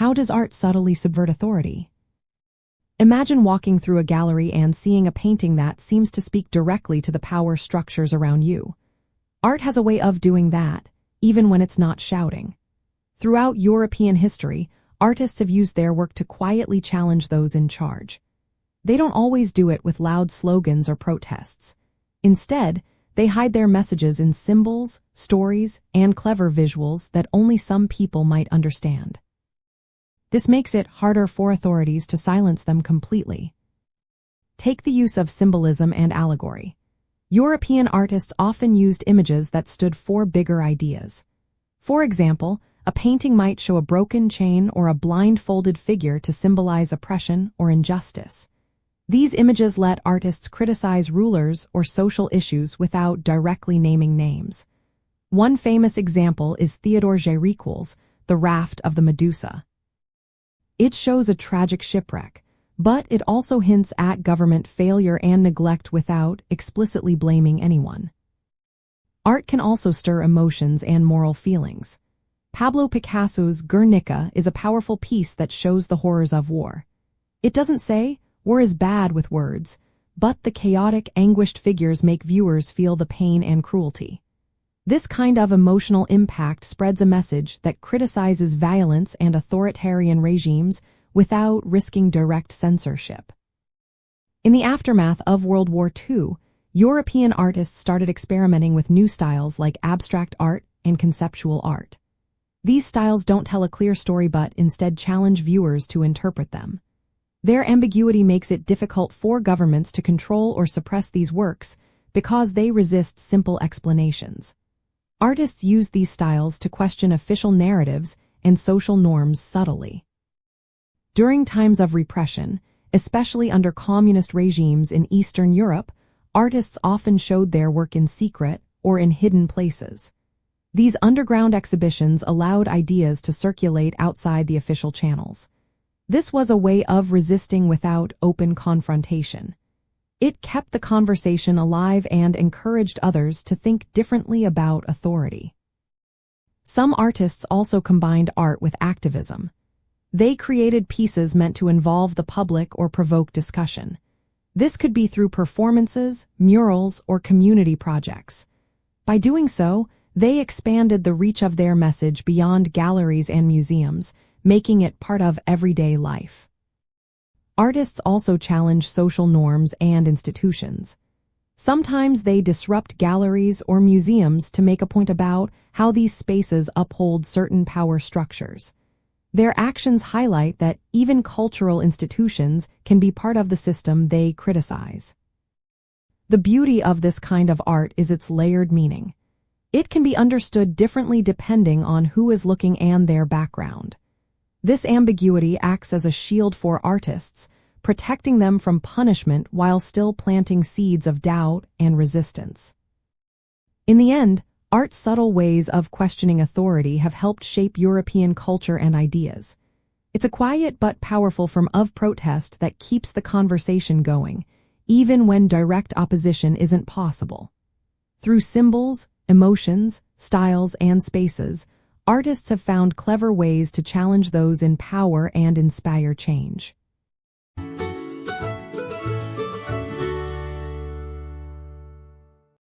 How does art subtly subvert authority? Imagine walking through a gallery and seeing a painting that seems to speak directly to the power structures around you. Art has a way of doing that, even when it's not shouting. Throughout European history, artists have used their work to quietly challenge those in charge. They don't always do it with loud slogans or protests. Instead, they hide their messages in symbols, stories, and clever visuals that only some people might understand. This makes it harder for authorities to silence them completely. Take the use of symbolism and allegory. European artists often used images that stood for bigger ideas. For example, a painting might show a broken chain or a blindfolded figure to symbolize oppression or injustice. These images let artists criticize rulers or social issues without directly naming names. One famous example is Théodore Géricault's The Raft of the Medusa. It shows a tragic shipwreck, but it also hints at government failure and neglect without explicitly blaming anyone. Art can also stir emotions and moral feelings. Pablo Picasso's Guernica is a powerful piece that shows the horrors of war. It doesn't say, "War is bad" with words, but the chaotic, anguished figures make viewers feel the pain and cruelty. This kind of emotional impact spreads a message that criticizes violence and authoritarian regimes without risking direct censorship. In the aftermath of World War II, European artists started experimenting with new styles like abstract art and conceptual art. These styles don't tell a clear story but instead challenge viewers to interpret them. Their ambiguity makes it difficult for governments to control or suppress these works because they resist simple explanations. Artists use these styles to question official narratives and social norms subtly. During times of repression, especially under communist regimes in Eastern Europe, artists often showed their work in secret or in hidden places. These underground exhibitions allowed ideas to circulate outside the official channels. This was a way of resisting without open confrontation. It kept the conversation alive and encouraged others to think differently about authority. Some artists also combined art with activism. They created pieces meant to involve the public or provoke discussion. This could be through performances, murals, or community projects. By doing so, they expanded the reach of their message beyond galleries and museums, making it part of everyday life. Artists also challenge social norms and institutions. Sometimes they disrupt galleries or museums to make a point about how these spaces uphold certain power structures. Their actions highlight that even cultural institutions can be part of the system they criticize. The beauty of this kind of art is its layered meaning. It can be understood differently depending on who is looking and their background. This ambiguity acts as a shield for artists, protecting them from punishment while still planting seeds of doubt and resistance. In the end, art's subtle ways of questioning authority have helped shape European culture and ideas. It's a quiet but powerful form of protest that keeps the conversation going, even when direct opposition isn't possible. Through symbols, emotions, styles, and spaces, artists have found clever ways to challenge those in power and inspire change.